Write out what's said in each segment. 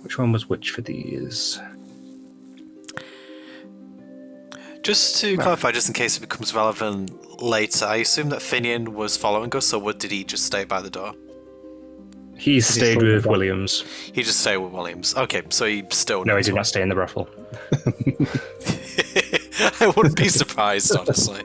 Which one was which for these? Just to clarify, just in case it becomes relevant later, I assume that Finian was following us, or did he just stay by the door? He stayed with Williams. He just stayed with Williams. Okay, so he still... No, he did not stay in the brothel. I wouldn't be surprised, honestly.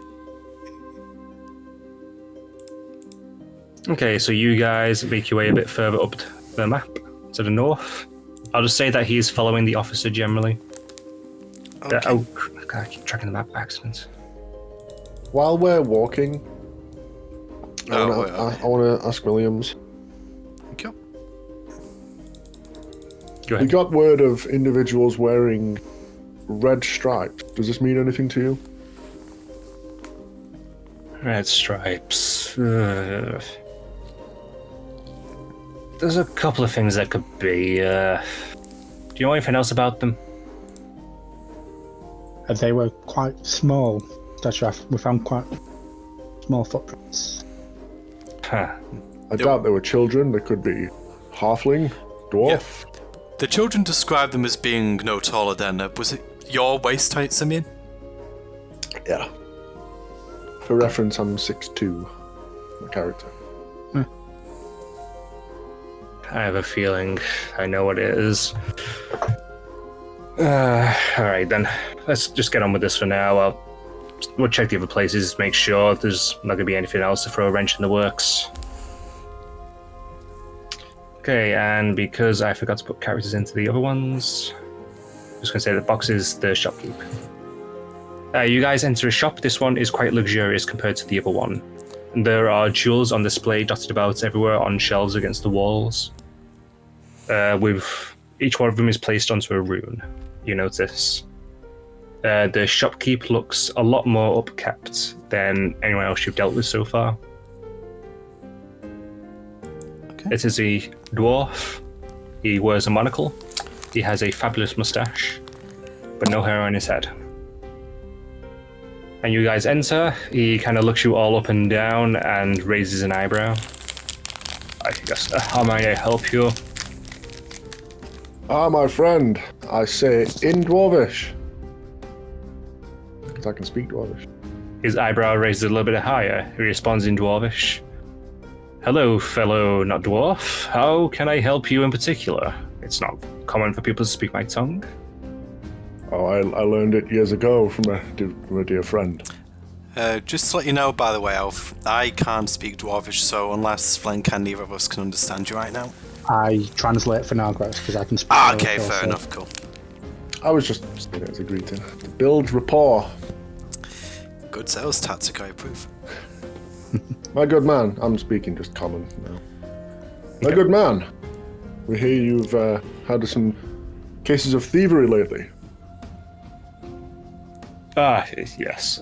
Okay, so you guys make your way a bit further up the map, to the north. I'll just say that he's following the officer generally. Okay. Oh, God, I keep tracking the map by accident. While we're walking, I want to ask Williams. Okay. Go We ahead. got word of individuals wearing red stripes. Does this mean anything to you? Red stripes. There's a couple of things that could be. Do you know anything else about them? They were quite small. We found quite small footprints. Huh. I doubt they were children. They could be halfling, dwarf. Yeah. The children described them as being no taller than... was it your waist height, Simeon? Yeah. For reference, I'm 6'2", my character. I have a feeling I know what it is. Alright then, let's just get on with this for now. We'll check the other places, make sure there's not going to be anything else to throw a wrench in the works. Okay, and because I forgot to put characters into the other ones, I'm just going to say the box is the shopkeep. You guys enter a shop. This one is quite luxurious compared to the other one. There are jewels on display dotted about everywhere on shelves against the walls. With each one of them is placed onto a rune, you notice. The shopkeep looks a lot more upkept than anyone else you've dealt with so far. Okay. It is a dwarf. He wears a monocle. He has a fabulous mustache, but no hair on his head. And you guys enter. He kind of looks you all up and down and raises an eyebrow. I guess, how may I help you? Ah, my friend, I say in Dwarvish. Because I can speak Dwarvish. His eyebrow raises a little bit higher. He responds in Dwarvish. Hello, fellow not dwarf. How can I help you in particular? It's not common for people to speak my tongue. Oh, I learned it years ago from a dear friend. Just to let you know, by the way, Elf, I can't speak Dwarvish, so unless Flynn can, neither of us can understand you right now. I translate for Nargrex because I can speak. Okay, fair enough, cool. I was just saying it as a greeting. To build rapport. Good sales tactic, I approve. My good man, I'm speaking just common now. My good man, we hear you've had some cases of thievery lately. Yes.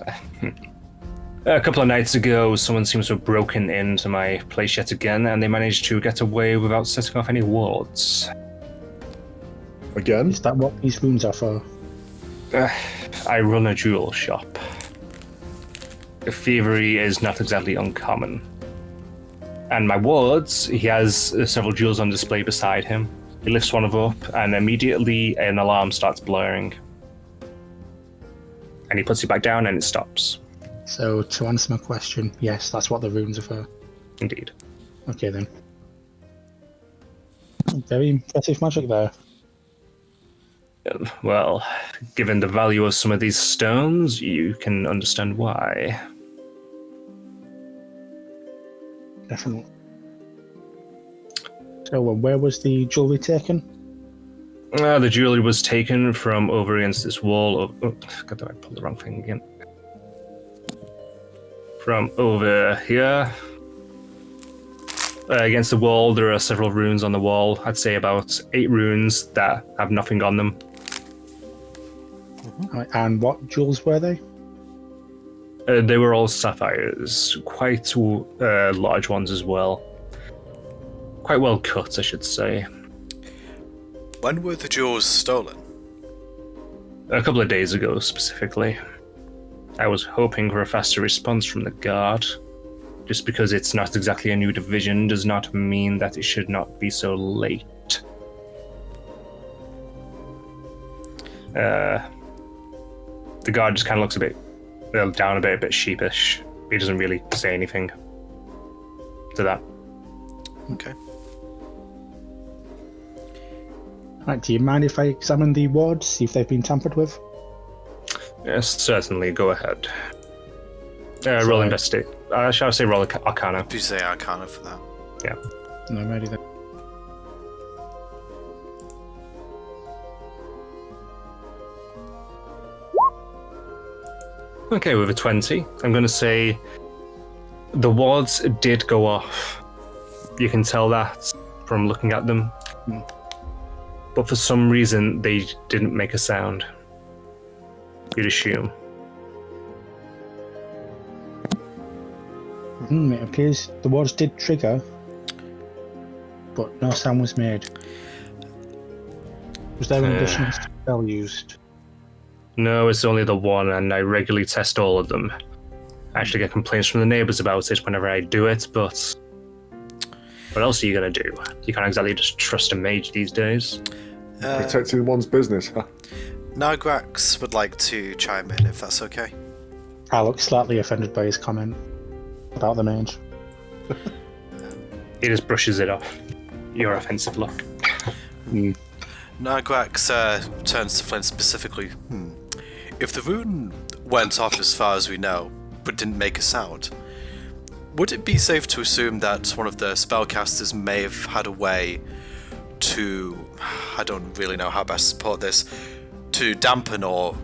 A couple of nights ago, someone seems to have broken into my place yet again, and they managed to get away without setting off any wards. Again? Is that what these runes are for? I run a jewel shop. Thievery is not exactly uncommon. And my wards, he has several jewels on display beside him. He lifts one of them up, and immediately an alarm starts blaring. And he puts it back down, and it stops. So, to answer my question, yes, that's what the runes are for. Indeed. Okay, then. Very impressive magic there. Well, given the value of some of these stones, you can understand why. Definitely. So, where was the jewellery taken? The jewelry was taken from over against this wall of... Oh, God, I pulled the wrong thing again. From over here. Against the wall, there are several runes on the wall. I'd say about 8 runes that have nothing on them. And what jewels were they? They were all sapphires. Quite large ones as well. Quite well cut, I should say. When were the jewels stolen? A couple of days ago, specifically. I was hoping for a faster response from the guard. Just because it's not exactly a new division does not mean that it should not be so late. The guard just kind of looks a bit down, a bit sheepish. He doesn't really say anything to that. Okay. Right, do you mind if I examine the wards, see if they've been tampered with? Yes, certainly. Go ahead. Roll Sorry. investigate. Shall I say roll Arcana? Did you say Arcana for that? Yeah. No, I'm ready then. Okay, with a 20, I'm going to say the wards did go off. You can tell that from looking at them. But for some reason, they didn't make a sound. You'd assume. It appears the wards did trigger, but no sound was made. Was there an additional spell used? No, it's only the one, and I regularly test all of them. I actually get complaints from the neighbours about it whenever I do it, but what else are you going to do? You can't exactly just trust a mage these days. Protecting one's business, huh? Nargrax would like to chime in, if that's okay. I look slightly offended by his comment about the mage. He just brushes it off. Your offensive look. Nargrax turns to Flint specifically. If the rune went off as far as we know, but didn't make a sound, would it be safe to assume that one of the spellcasters may have had a way to, I don't really know how best to put this, to dampen or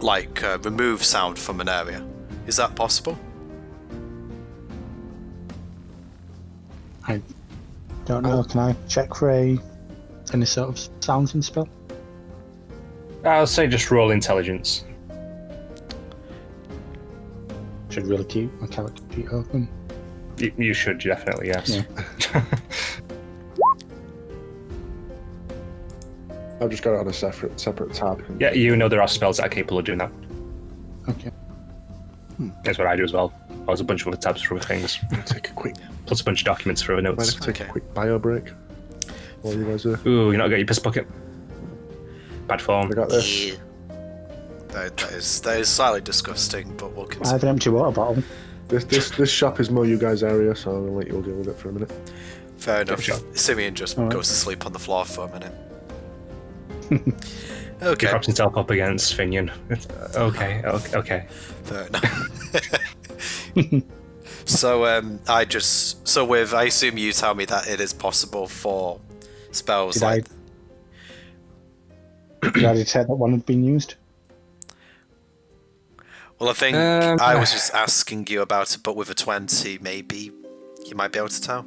remove sound from an area? Is that possible? I don't know. Can I check for any sort of sounding spell? I'll say just roll intelligence. Should really keep my character sheet open. You should definitely, yes. Yeah. I've just got it on a separate tab. Yeah, you know there are spells that are capable of doing that. Okay. That's what I do as well. I was a bunch of other tabs for other things. Take a quick, Plus a bunch of documents for other mind notes. if I take Okay. a quick bio break while you guys are. Ooh, you're not got your piss bucket. Bad form. I got this. That is slightly disgusting, but we'll I consider. have an empty water bottle. This shop is more you guys' area, so I'll let you all deal with it for a minute. Fair enough. Sure. Simeon just Alright. goes to sleep on the floor for a minute. He Okay, props himself up against Finian. Okay. fair enough. So I assume you tell me that it is possible for spells Did I like detect that one had been used? Well, I think I was just asking you about it, but with a 20, maybe you might be able to tell.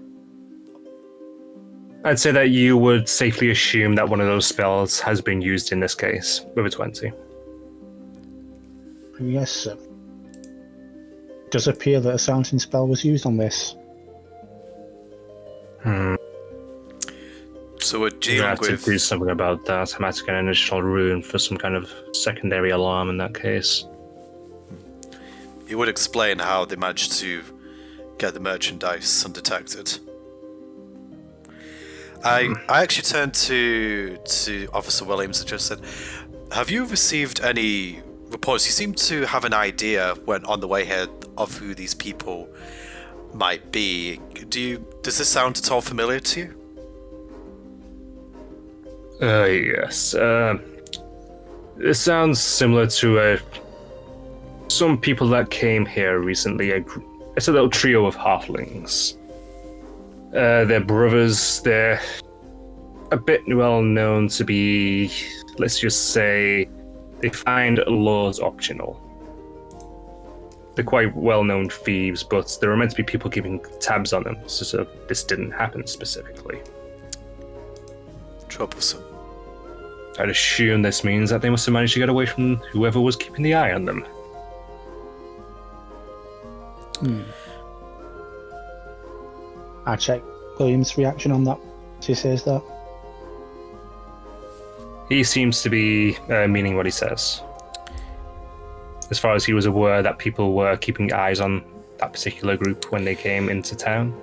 I'd say that you would safely assume that one of those spells has been used in this case, with a 20. Yes, sir. It does appear that a sounding spell was used on this. So we're You're dealing gonna have to with. do something about that. I might have to get an additional rune for some kind of secondary alarm in that case. It would explain how they managed to get the merchandise undetected. I actually turned to Officer Williams and just said, "Have you received any reports? You seem to have an idea when on the way here of who these people might be. Does this sound at all familiar to you?" Yes. It sounds similar to some people that came here recently. It's a little trio of halflings. They're brothers. They're a bit well known to be, let's just say, they find laws optional. They're quite well-known thieves, but there were meant to be people keeping tabs on them, so this didn't happen specifically. Troublesome. I'd assume this means that they must have managed to get away from whoever was keeping the eye on them. I check Williams' reaction on that. He says that. He seems to be meaning what he says. As far as he was aware that people were keeping eyes on that particular group when they came into town.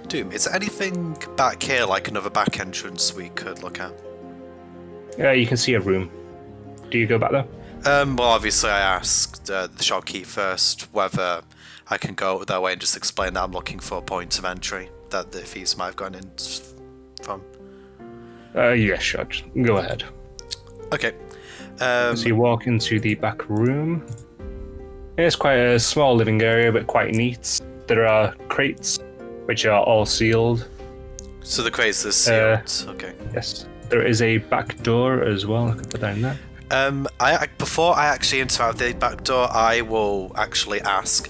Doom, is there anything back here, like another back entrance we could look at? You can see a room. Do you go back there? Well, obviously, I asked the shopkeep first whether I can go that way and just explain that I'm looking for a point of entry that the thieves might have gone in from. Yeah, sure. Just go ahead. Okay. So you walk into the back room. It's quite a small living area, but quite neat. There are crates, which are all sealed. So the crates are sealed. Okay. Yes. There is a back door as well. I can put that in there. Before I actually enter the back door, I will actually ask: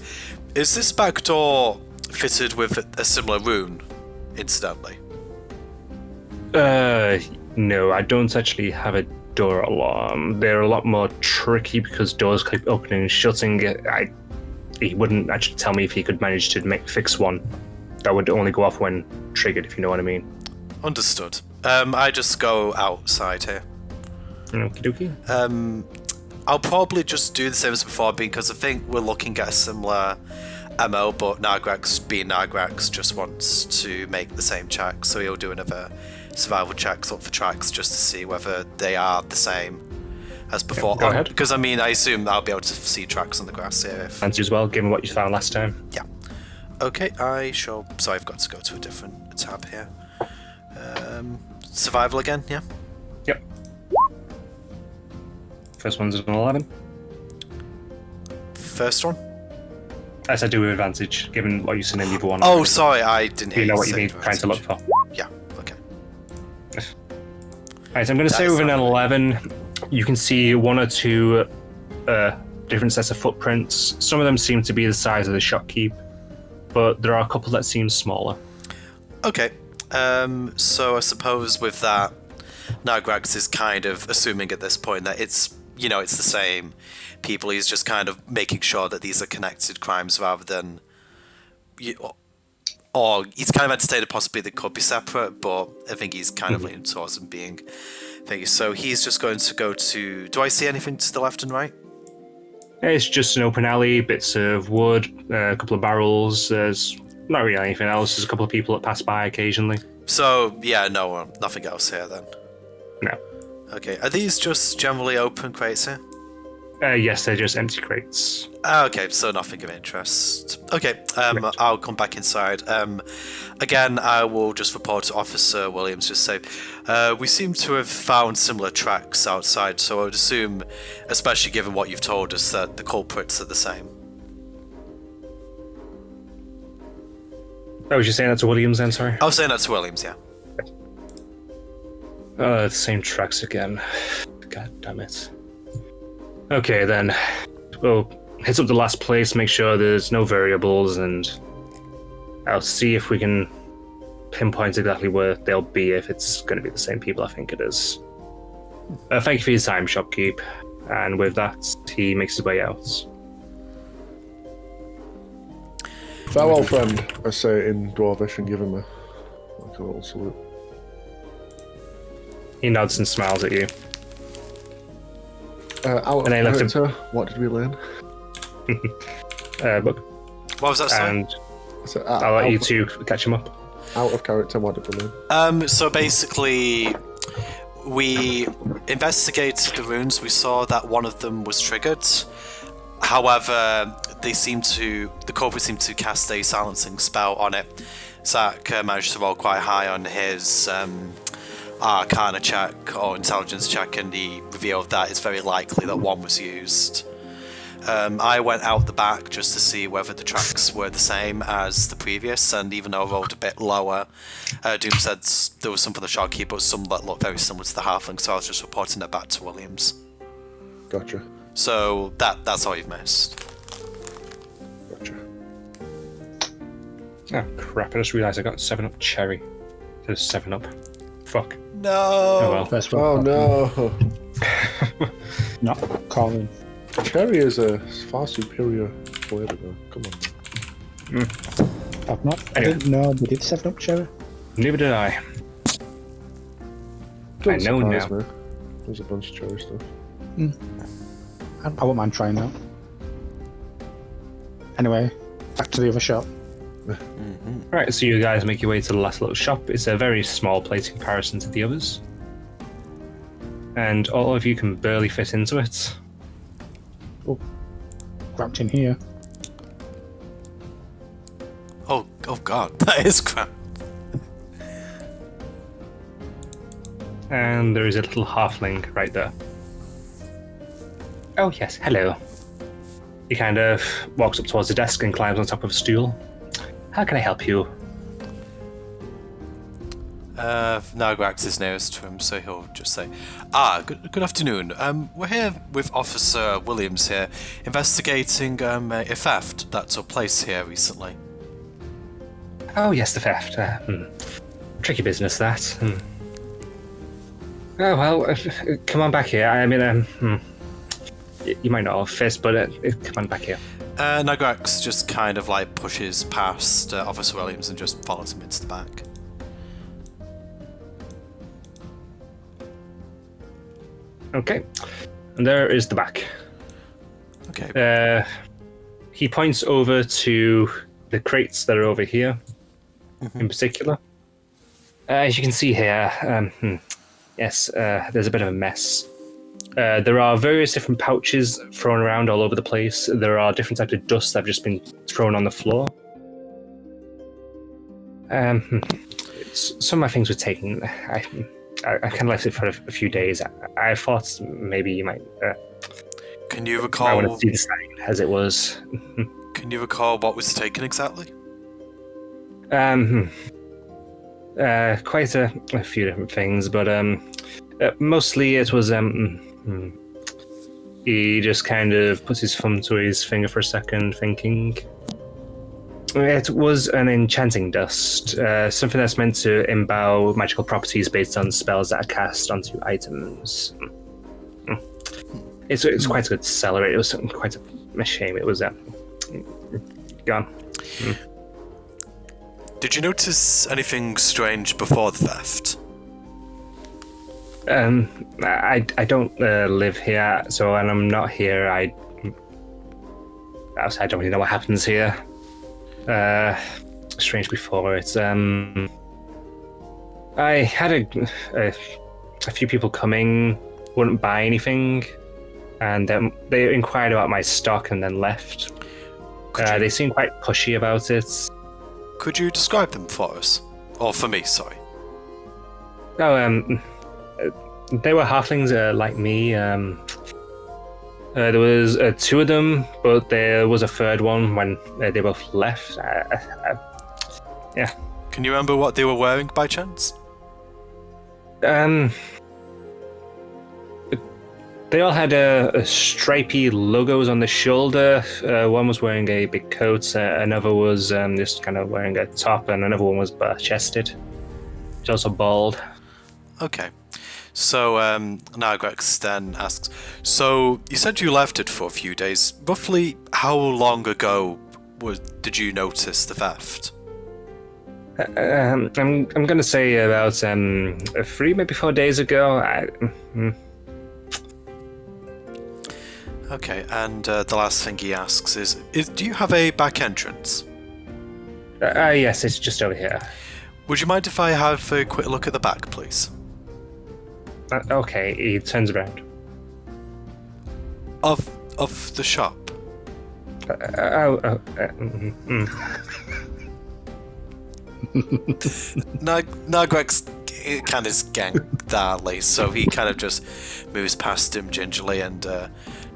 is this back door fitted with a similar rune? Incidentally. No, I don't actually have a door alarm. They're a lot more tricky because doors keep opening and shutting. He wouldn't actually tell me if he could manage to fix one. That would only go off when triggered, if you know what I mean. Understood. I just go outside here. Okie dokie. I'll probably just do the same as before because I think we're looking at a similar MO, but Nargrax, being Nargrax, just wants to make the same check, so he'll do another survival checks up for tracks just to see whether they are the same as before. Go ahead. Because I assume I'll be able to see tracks on the grass here. Fancy as well, given what you found last time. Yeah. Okay, so I've got to go to a different tab here. Survival again, yeah? Yep. First one's an 11. First one? As I do with advantage, given what you've seen in the other one. Oh, sorry, I didn't hear You know what say you're trying to look for. Yeah, okay. Alright, so I'm going to say with an 11, you can see one or two different sets of footprints. Some of them seem to be the size of the shopkeep, but there are a couple that seem smaller. Okay, so I suppose with that, Nargrax is kind of assuming at this point that it's the same people. He's just kind of making sure that these are connected crimes rather than, or he's kind of entertained possibly they could be separate, but I think he's kind of leaning towards them being things. So he's just going to go to, do I see anything to the left and right? It's just an open alley, bits of wood, a couple of barrels. There's not really anything else. There's a couple of people that pass by occasionally. So, yeah, no, nothing else here then. No. Okay, are these just generally open crates here? Yes, they're just empty crates. Okay, so nothing of interest. Okay, I'll come back inside. Again, I will just report to Officer Williams, just say, we seem to have found similar tracks outside, so I would assume, especially given what you've told us, that the culprits are the same. Oh, was you saying that to Williams then, sorry? I was saying that to Williams, yeah. The same tracks again. God damn it. Okay, then. We'll hit up the last place, make sure there's no variables, and I'll see if we can pinpoint exactly where they'll be, if it's going to be the same people I think it is. Thank you for your time, shopkeep. And with that, he makes his way out. Farewell, friend, I say in Dwarvish and give him a little salute. He nods and smiles at you. Out of And I left him- character, what did we learn? Book. What was that saying? And So, I'll let you two catch him up. Out of character, what did we learn? So basically, we investigated the runes. We saw that one of them was triggered. However, the culprit seemed to cast a silencing spell on it. Zach managed to roll quite high on his Arcana check or intelligence check, and he revealed that it's very likely that one was used. I went out the back just to see whether the tracks were the same as the previous, and even though I rolled a bit lower, Doom said there was some for the shopkeep, but some that looked very similar to the halfling, so I was just reporting it back to Williams. Gotcha. So that's all you've missed. Gotcha. Oh crap, I just realised I got 7-Up cherry. There's 7-Up. Fuck. No. Oh well. First one. Oh no! Not Colin. Cherry is a far superior flavour though. Come on. I've not. I Anyway. didn't know they did 7-Up cherry. Neither did I. Don't know surprise now. me. There's a bunch of cherry stuff. I wouldn't mind trying that. Anyway, back to the other shop. Right, so you guys make your way to the last little shop. It's a very small place in comparison to the others. and all of you can barely fit into it. Cramped in here. Oh god, that is crap. And there is a little halfling right there. Oh yes, hello. He kind of walks up towards the desk and climbs on top of a stool. How can I help you? Nargrax is nearest to him, so he'll just say, good afternoon. We're here with Officer Williams here, investigating a theft that took place here recently. Oh yes, the theft. Tricky business, that. Oh well, come on back here. I mean, you might not have fist, but come on back here. Nargrax just kind of like pushes past Officer Williams and just follows him into the back. Okay, and there is the back. Okay. He points over to the crates that are over here, in particular. As you can see here, yes, there's a bit of a mess. There are various different pouches thrown around all over the place. There are different types of dust that have just been thrown on the floor. Some of my things were taken. I kind of left it for a few days. I thought maybe you might. Can you I recall? want to see the sign as it was. Can you recall what was taken exactly? Quite a few different things, but mostly it was he just kind of puts his thumb to his finger for a second, thinking. It was an enchanting dust, something that's meant to imbibe magical properties based on spells that are cast onto items. It's quite a good seller. It was quite a shame it was gone. Did you notice anything strange before the theft? I don't live here, so and I'm not here. I don't really know what happens here. Strange before it. I had a few people coming, wouldn't buy anything, and they inquired about my stock and then left. They seemed quite pushy about it. Could you describe them for us? Or for me, sorry. Oh, they were halflings like me. There was two of them, but there was a third one when they both left. Yeah. Can you remember what they were wearing by chance? They all had stripy logos on the shoulder. One was wearing a big coat, another was just kind of wearing a top, and another one was bare-chested. He's also bald. Okay. So, Nargrax then asks, so you said you left it for a few days. Roughly how long ago did you notice the theft? I'm going to say about 3, maybe 4 days ago. Okay, and the last thing he asks is do you have a back entrance? Yes, it's just over here. Would you mind if I have a quick look at the back, please? Okay, he turns around. Of the shop? Nargrax kind of ganked darkly, so he kind of just moves past him gingerly and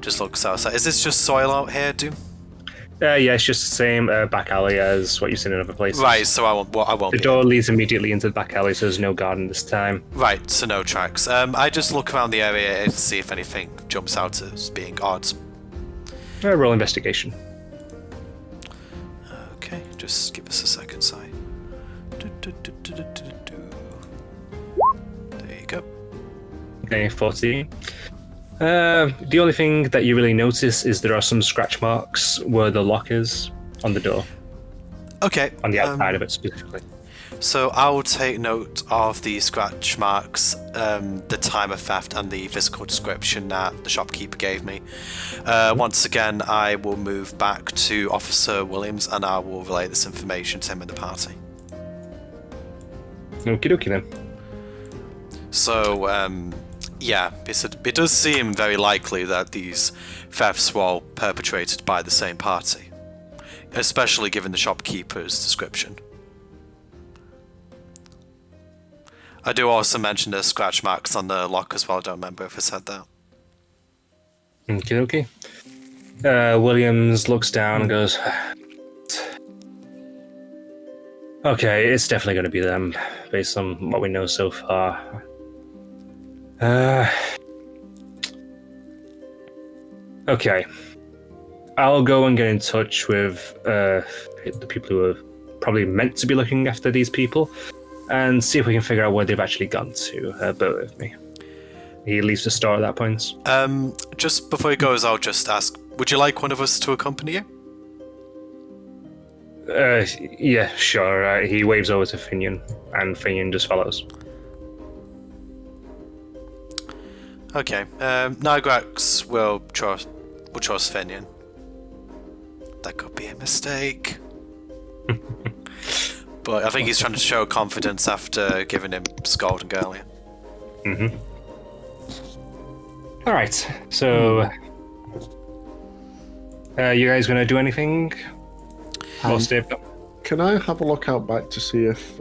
just looks outside. Is this just soil out here, Doom? Yeah, it's just the same back alley as what you've seen in other places. Right, so I won't. The door leads immediately into the back alley, so there's no garden this time. Right, so no tracks. I just look around the area to see if anything jumps out as being odd. Roll investigation. Okay, just give us a second, Si. There you go. Okay, 14. The only thing that you really notice is there are some scratch marks where the lock is on the door. Okay. On the outside of it specifically. So I will take note of the scratch marks, the time of theft, and the physical description that the shopkeeper gave me. Once again, I will move back to Officer Williams and I will relay this information to him and the party. Okie dokie then. So, Yeah, it does seem very likely that these thefts were all perpetrated by the same party, especially given the shopkeeper's description. I do also mention the scratch marks on the lock as well. I don't remember if I said that. Okay. Williams looks down and goes, okay, it's definitely going to be them, based on what we know so far. Okay. I'll go and get in touch with the people who are probably meant to be looking after these people, and see if we can figure out where they've actually gone to. Bear with me. He leaves the store at that point. Just before he goes, I'll just ask, would you like one of us to accompany you? Yeah, sure. He waves over to Finian, and Finian just follows. Okay. Nigrax will trust Finian. That could be a mistake. But I think he's trying to show confidence after giving him scolding earlier. Mm-hmm. All right. So, you guys gonna do anything? Can I have a look out back to see if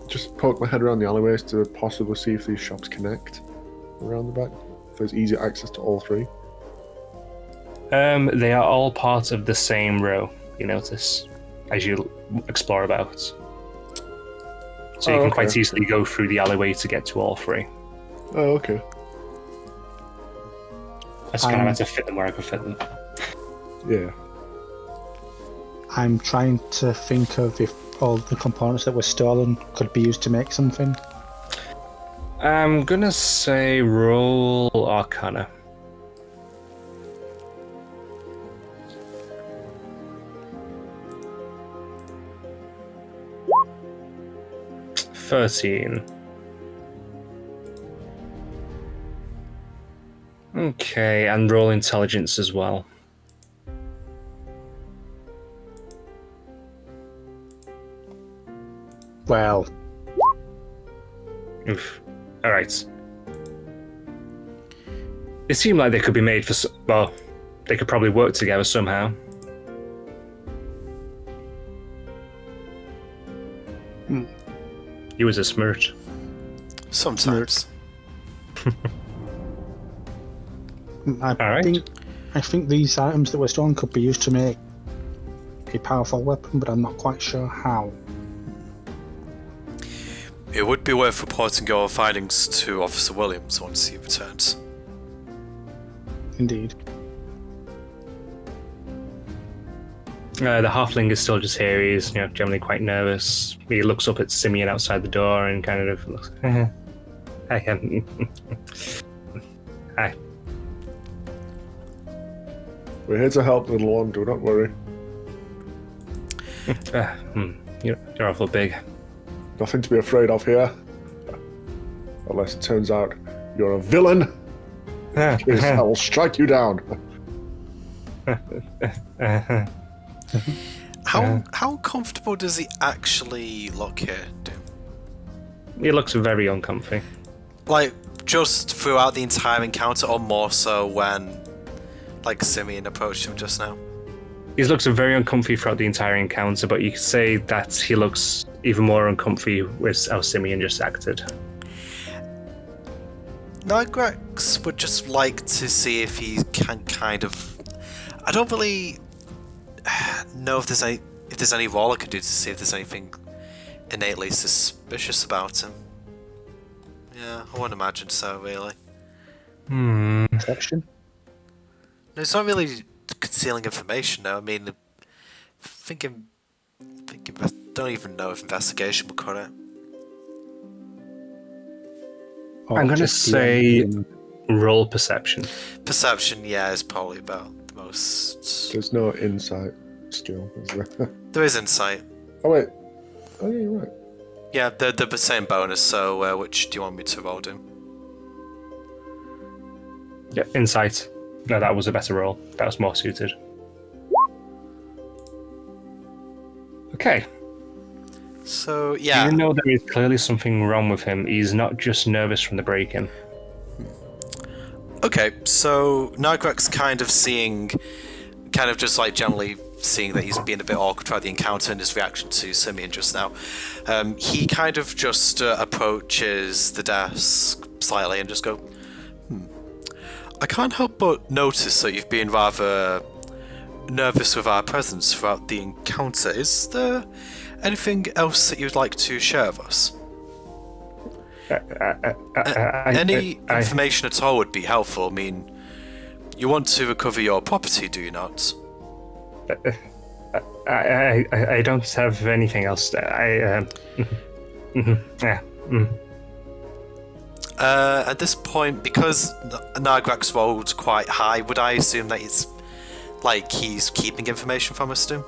just poke my head around the alleyways to possibly see if these shops connect around the back? If there's easy access to all three. They are all part of the same row. You notice as you explore about, so you can quite easily go through the alleyway to get to all three. Oh, okay. I just kind of had to fit them where I could fit them. Yeah. I'm trying to think of if all the components that were stolen could be used to make something. I'm gonna say roll Arcana. $13. Okay, and roll intelligence as well. Well, Oof. All right. They seem like they could be made for. Well, they could probably work together somehow. He was a smirch. Sometimes. I think these items that were stolen could be used to make a powerful weapon, but I'm not quite sure how. It would be worth reporting your findings to Officer Williams once he returns. Indeed. The halfling is still just here. He's, generally quite nervous. He looks up at Simeon outside the door and kind of looks. Hi. Hi. We're here to help, little one. Do not worry. You're awful big. Nothing to be afraid of here. Unless it turns out you're a villain. Yes, I will strike you down. How comfortable does he actually look here, Doom? He looks very uncomfy. Like, just throughout the entire encounter, or more so when, like, Simeon approached him just now? He looks very uncomfy throughout the entire encounter, but you could say that he looks even more uncomfy with how Simeon just acted. Nigrax would just like to see if he can kind of... I don't really know if there's any role I could do to see if there's anything innately suspicious about him. Yeah, I wouldn't imagine so, really. Perception? No, it's not really concealing information, though. I mean, thinking, I don't even know if investigation would cut it. I'm going to say roll perception. Perception, yeah, is probably about the most... There's no insight skill, is there? There is insight. Oh, wait. Oh, yeah, you're right. Yeah, they're the same bonus, so which do you want me to roll, Doom? Yeah, insight. No, that was a better roll. That was more suited. Okay. So, yeah. You know there is clearly something wrong with him. He's not just nervous from the break-in. Okay, so Nagrak's kind of just like generally seeing that he's being a bit awkward throughout the encounter and his reaction to Simeon just now. He kind of just approaches the desk slightly and just go, I can't help but notice that you've been rather nervous with our presence throughout the encounter. Is there anything else that you'd like to share with us? Any information at all would be helpful. I mean, you want to recover your property, do you not? I don't have anything else. At this point, because Nagrak's rolled quite high, would I assume that it's like he's keeping information from us too?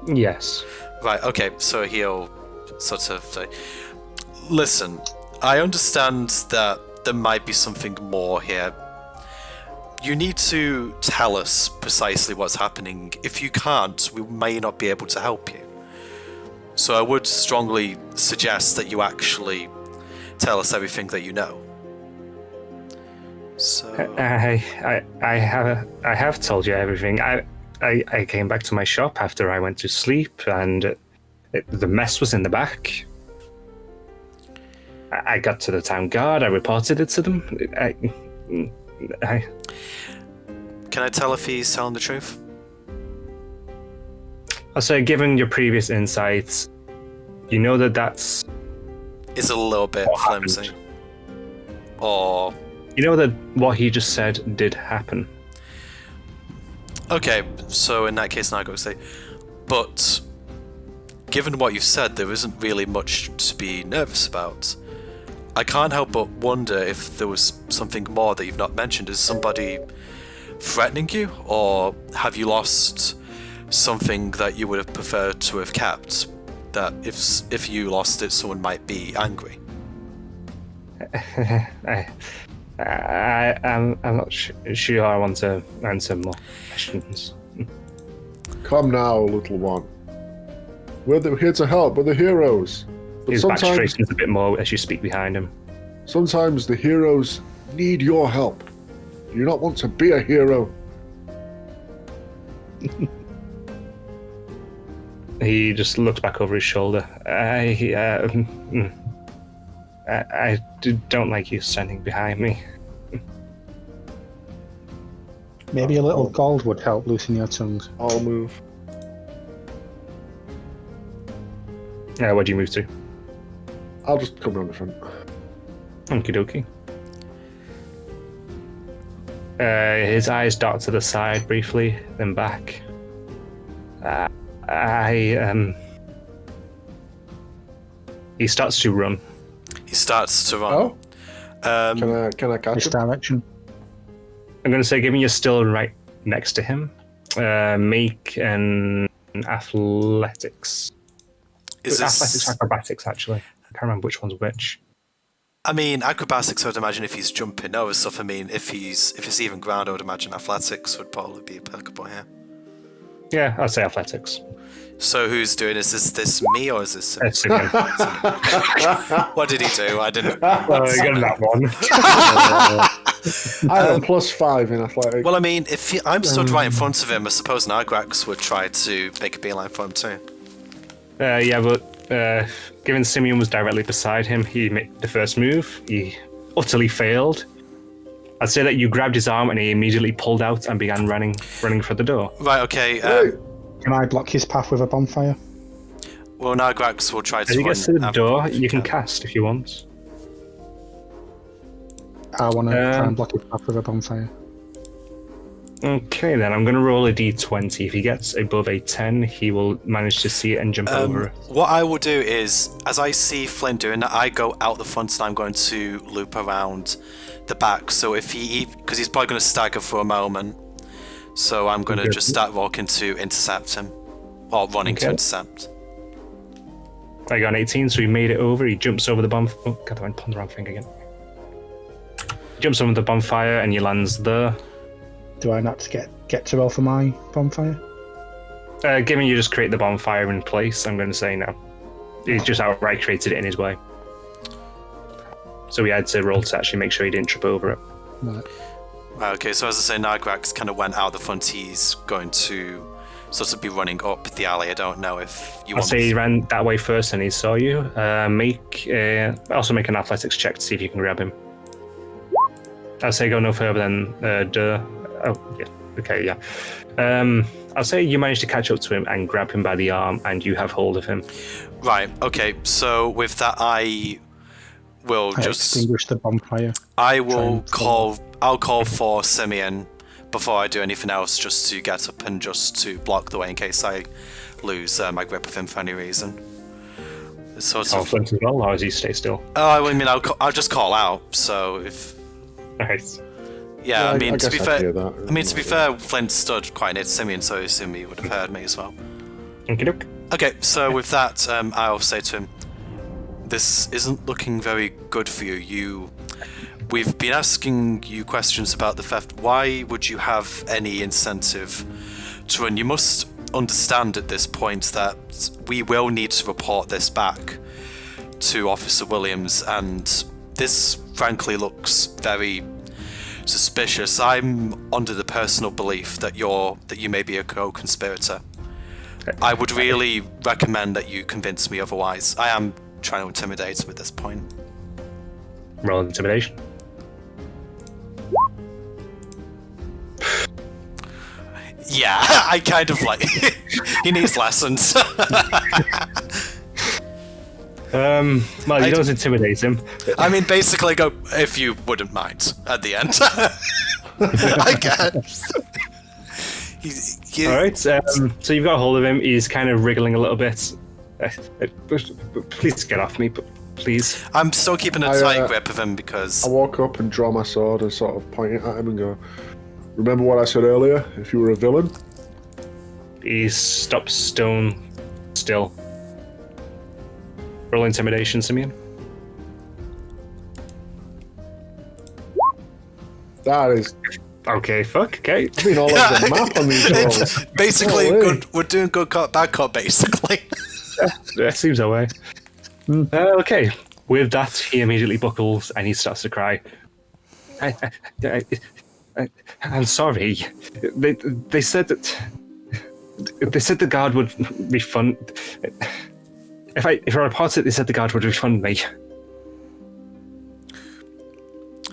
Yes. Right, okay, so he'll sort of say, listen, I understand that there might be something more here. You need to tell us precisely what's happening. If you can't, we may not be able to help you. So I would strongly suggest that you actually tell us everything that you know. So I have told you everything. I came back to my shop after I went to sleep, and the mess was in the back. I got to the town guard. I reported it to them. Can I tell if he's telling the truth? I'll say, given your previous insights, you know that's... It's a little bit flimsy. Or... You know that what he just said did happen. Okay, so in that case, I go say, but given what you've said, there isn't really much to be nervous about. I can't help but wonder if there was something more that you've not mentioned. Is somebody threatening you, or have you lost something that you would have preferred to have kept? That if you lost it, someone might be angry. I'm not sure I want to answer more questions. Come now, little one. We're here to help. We're the heroes. But His back straightens a bit more as you speak behind him. Sometimes the heroes need your help. Do you not want to be a hero? He just looks back over his shoulder. I don't like you standing behind me. Maybe a little gold would help loosen your tongue. I'll move. Where do you move to? I'll just come around the front. Okie dokie. His eyes dart to the side briefly, then back. He starts to run. He starts to run. Oh? Can I catch This him? direction. I'm going to say, given you're still right next to him, make an athletics. Athletics, acrobatics, actually. I can't remember which one's which. I mean, acrobatics, I would imagine if he's jumping over stuff. I mean, if it's even ground, I would imagine athletics would probably be applicable here. Yeah, I'd say athletics. So who's doing this? Is this me or is this... Simeon. What did he do? I didn't... Oh, you got that one. I have a +5 in athletics. Well, I mean, if I'm stood right in front of him, I suppose Nagrax would try to make a beeline for him too. Yeah, but given Simeon was directly beside him, he made the first move. He utterly failed. I'd say that you grabbed his arm and he immediately pulled out and began running for the door. Right, okay. Can I block his path with a bonfire? Well, Nagrax will try to As he run... gets to the door, you can cast if you want. I want to try and block his path with a bonfire. Okay, then I'm going to roll a d20. If he gets above a 10, he will manage to see it and jump over it. What I will do is, as I see Flynn doing that, I go out the front and I'm going to loop around the back. So if because he's probably going to stagger for a moment, so I'm going to just start walking to intercept him, or running to intercept. I got an 18, so he made it over. He jumps over the bonfire. Oh, God, I went on the wrong thing again. Jumps over the bonfire and he lands there. Do I not get to roll for my bonfire? Given you just create the bonfire in place, I'm going to say no. He's just outright created it in his way. So we had to roll to actually make sure he didn't trip over it. Right. Okay, so as I say, Nagrax kind of went out the front. He's going to sort of be running up the alley. I don't know if you I'll want say he ran that way first and he saw you. Also make an athletics check to see if you can grab him. I'll say go no further than oh, yeah. Okay, yeah. I'll say you managed to catch up to him and grab him by the arm and you have hold of him. Right, okay, so with that I will just extinguish the bonfire. I'll call for Simeon before I do anything else, just to get up and just to block the way in case I lose my grip of him for any reason. Sort of. Flint as well, or does he stay still? Oh, I mean, I'll just call out. So if. Nice. Yeah, I mean, to be fair, to be fair, Flint stood quite near to Simeon, so I assume he would have heard me as well. Okey-doke. Okay, so with that, I'll say to him, "This isn't looking very good for you. We've been asking you questions about the theft. Why would you have any incentive to run? You must understand at this point that we will need to report this back to Officer Williams, and this frankly looks very suspicious. I'm under the personal belief that you may be a co-conspirator. I would really recommend that you convince me otherwise. I am trying to intimidate him at this point." Roll intimidation. Yeah, I kind of like. He needs lessons. Well, you don't intimidate him. I mean, basically, go if you wouldn't mind at the end. I guess. All right. So you've got a hold of him. He's kind of wriggling a little bit. Please get off me, please. I'm still keeping a tight grip of him because I walk up and draw my sword and sort of point it at him and go, "Remember what I said earlier? If you were a villain?" He stops stone still. Roll intimidation, Simeon. That is Okay, fuck, okay. been all over the map on these rolls. it's basically Holy. good. We're doing good cop, bad cop, basically. That seems that way. Okay, with that, he immediately buckles and he starts to cry. I'm sorry. They said that the guard would refund. If I report it, they said the guard would refund me.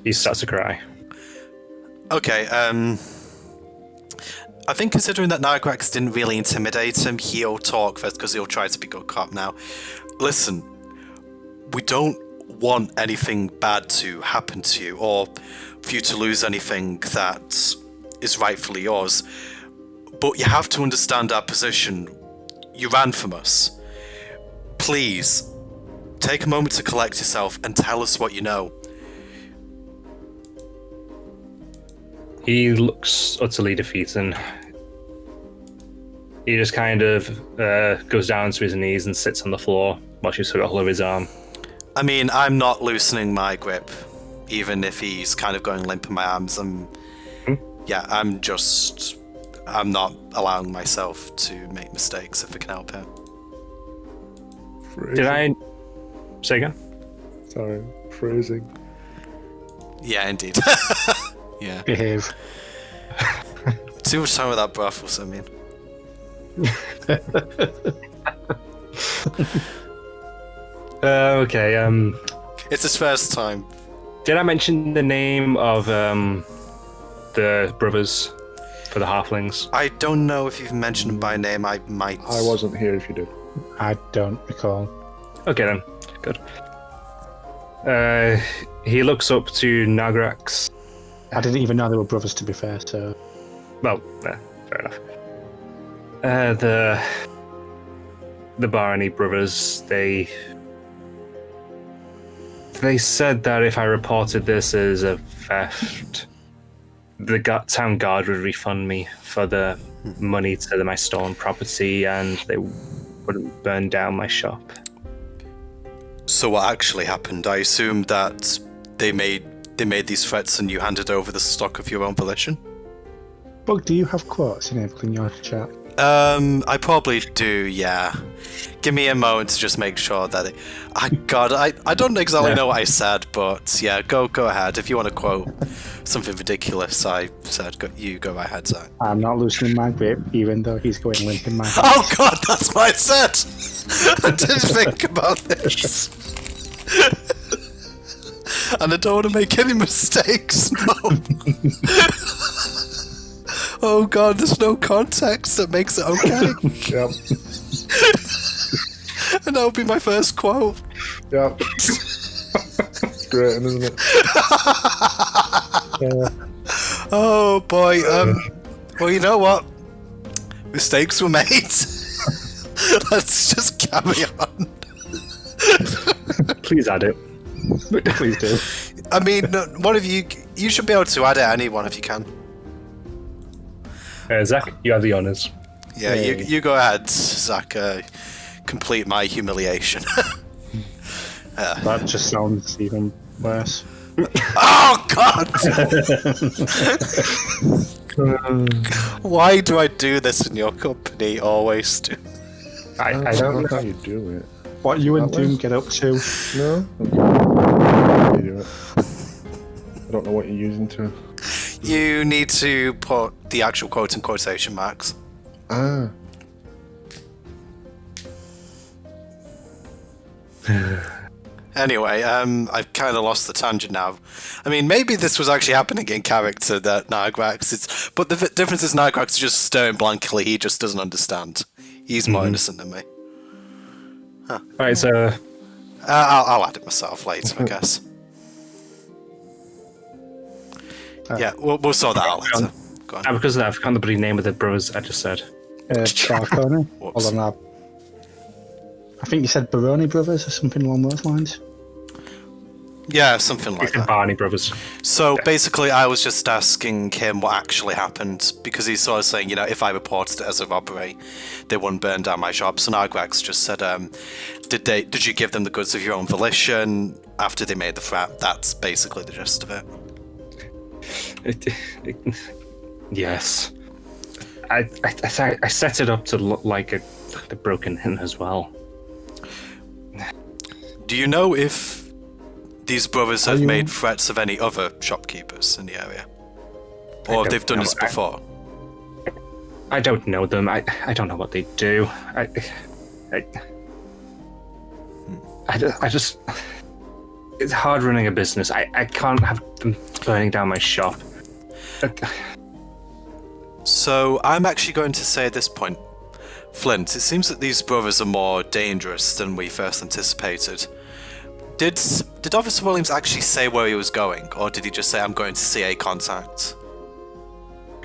He starts to cry. Okay, I think considering that Nagrax didn't really intimidate him, he'll talk first because he'll try to be good cop now. Listen, we don't want anything bad to happen to you or for you to lose anything that is rightfully yours. But you have to understand our position. You ran from us. Please, take a moment to collect yourself and tell us what you know. He looks utterly defeated and he just kind of goes down to his knees and sits on the floor while she's got hold of his arm. I mean, I'm not loosening my grip, even if he's kind of going limp in my arms. Yeah, I'm not allowing myself to make mistakes if it can help it. Phrasing. Did I say again? Sorry, phrasing. Yeah, indeed. Yeah. Behave. Too much time with that breathless, I mean. Okay, It's his first time. did I mention the name of the brothers for the halflings? I don't know if you've mentioned him by name. I might. I wasn't here if you did. I don't recall. Okay then, good. He looks up to Nagrax. I didn't even know they were brothers, to be fair, so... Well, fair enough. The Barney brothers, they said that if I reported this as a theft, the town guard would refund me for the money to my stolen property, and they wouldn't burn down my shop. So what actually happened? I assume that they made these threats and you handed over the stock of your own volition? Bug, do you have quotes enabled in your chat? I probably do, yeah. Give me a moment to just make sure that I don't exactly know what I said, but yeah, go ahead. If you want to quote something ridiculous, I said, you go ahead, Zach. I'm not loosening my grip, even though he's going limp in my hand. Oh god, that's what I said! I didn't think about this. And I don't want to make any mistakes, no. Oh god, there's no context that makes it okay. Yep. And that would be my first quote. Yep. It's great, isn't it? Oh boy, well, you know what? Mistakes were made. Let's just carry on. Please add it. Please do. I mean, one of you should be able to add it, anyone, if you can. Zach, you have the honors. Yeah, you go ahead, Zach. Complete my humiliation. That just sounds even worse. Oh god! Why do I do this in your company? Always do. I I don't don't know know. how you do it. What you and That way? Doom get up to? No? Okay. How you do it? I don't know what you're using to. You need to put the actual quote in quotation marks. Ah. Anyway, I've kind of lost the tangent now. I mean, maybe this was actually happening in character, that Nargrax. But the difference is Nargrax is just staring blankly. He just doesn't understand. He's more innocent than me. Alright, so I'll add it myself later, I guess. Yeah, we'll sort that out later. Go on. because of that, I forgot the bloody name of the brothers I just said. Barconi? Whoops. Hold on, I think you said Baroni Brothers or something along those lines. Yeah, something like The that. Barney brothers. So basically, I was just asking him what actually happened, because he's sort of saying, if I reported it as a robbery, they wouldn't burn down my shop. So Nargrax just said, did you give them the goods of your own volition after they made the threat? That's basically the gist of it. Yes. I set it up to look like a broken in as well. Do you know if these brothers have made threats of any other shopkeepers in the area? Or if they've done this before? I don't know them. I don't know what they do. I just... It's hard running a business. I can't have them burning down my shop. So I'm actually going to say at this point, Flint, it seems that these brothers are more dangerous than we first anticipated. Did Officer Williams actually say where he was going, or did he just say, I'm going to see a contact?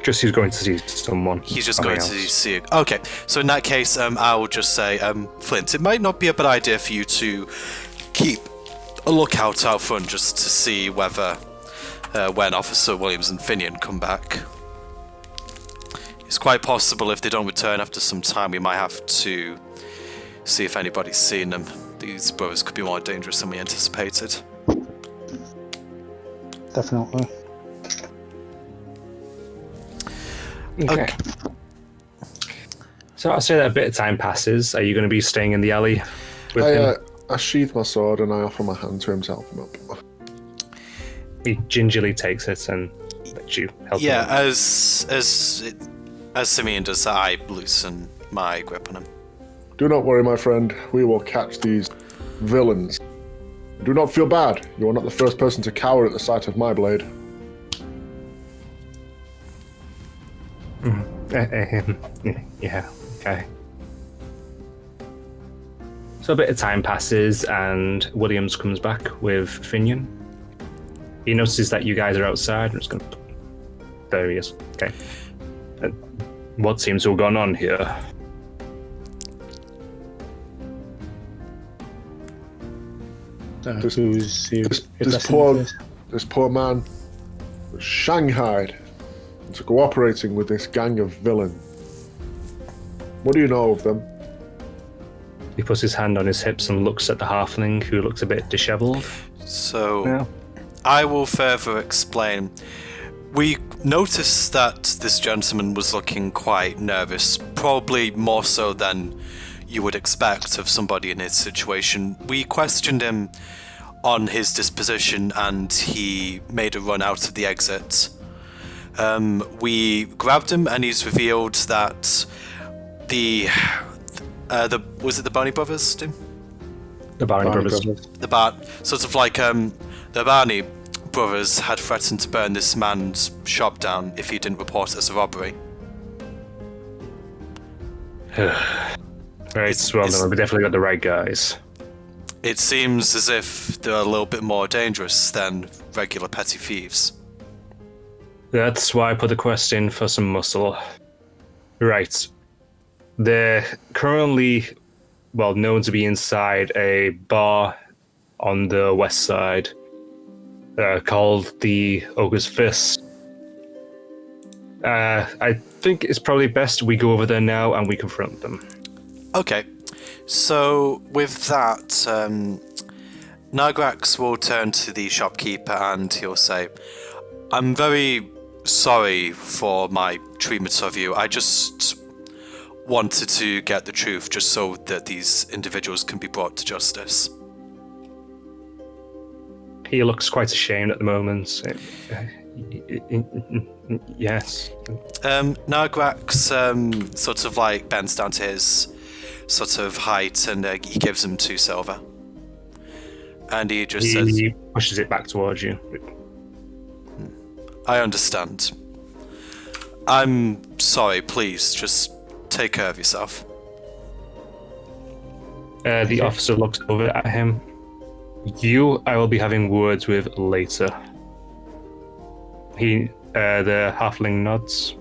Just he's going to see someone. He's just something going to else. see it. Okay, so in that case, I will just say, Flint, it might not be a bad idea for you to keep a lookout out front just to see whether, when Officer Williams and Finian come back. It's quite possible if they don't return after some time, we might have to see if anybody's seen them. These brothers could be more dangerous than we anticipated. Definitely. Okay. So I'll say that a bit of time passes. Are you going to be staying in the alley with him? I sheath my sword and I offer my hand to him to help him up. He gingerly takes it and lets you help him. Yeah, as Simeon does, I loosen my grip on him. Do not worry, my friend. We will catch these villains. Do not feel bad. You are not the first person to cower at the sight of my blade. Yeah, okay. So a bit of time passes and Williams comes back with Finian. He notices that you guys are outside and it's going to... There he is. Okay. What seems to have gone on here? This poor man was shanghaied into cooperating with this gang of villains. What do you know of them? He puts his hand on his hips and looks at the halfling, who looks a bit disheveled. So, Yeah. I will further explain. We noticed that this gentleman was looking quite nervous, probably more so than you would expect of somebody in his situation. We questioned him on his disposition and he made a run out of the exit. We grabbed him and he's revealed that was it the Barney brothers, Tim? The Barney brothers. The Barney brothers had threatened to burn this man's shop down if he didn't report it as a robbery. Right, well then, we definitely got the right guys. It seems as if they're a little bit more dangerous than regular petty thieves. That's why I put the quest in for some muscle. Right. They're currently, known to be inside a bar on the west side called the Ogre's Fist. I think it's probably best we go over there now and we confront them. Okay, so with that, Nagrax will turn to the shopkeeper and he'll say, I'm very sorry for my treatment of you. I just wanted to get the truth just so that these individuals can be brought to justice. He looks quite ashamed at the moment. Yes. Nagrax sort of like bends down to his sort of height and he gives him 2 silver. And he just says... He pushes it back towards you. I understand. I'm sorry, please, just take care of yourself. The officer looks over at him. You, I will be having words with later. The halfling nods.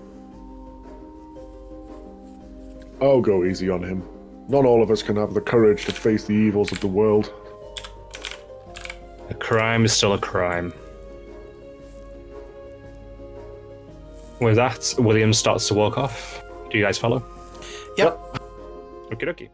I'll go easy on him. Not all of us can have the courage to face the evils of the world. A crime is still a crime. With that, William starts to walk off. Do you guys follow? Yep. Okie dokie.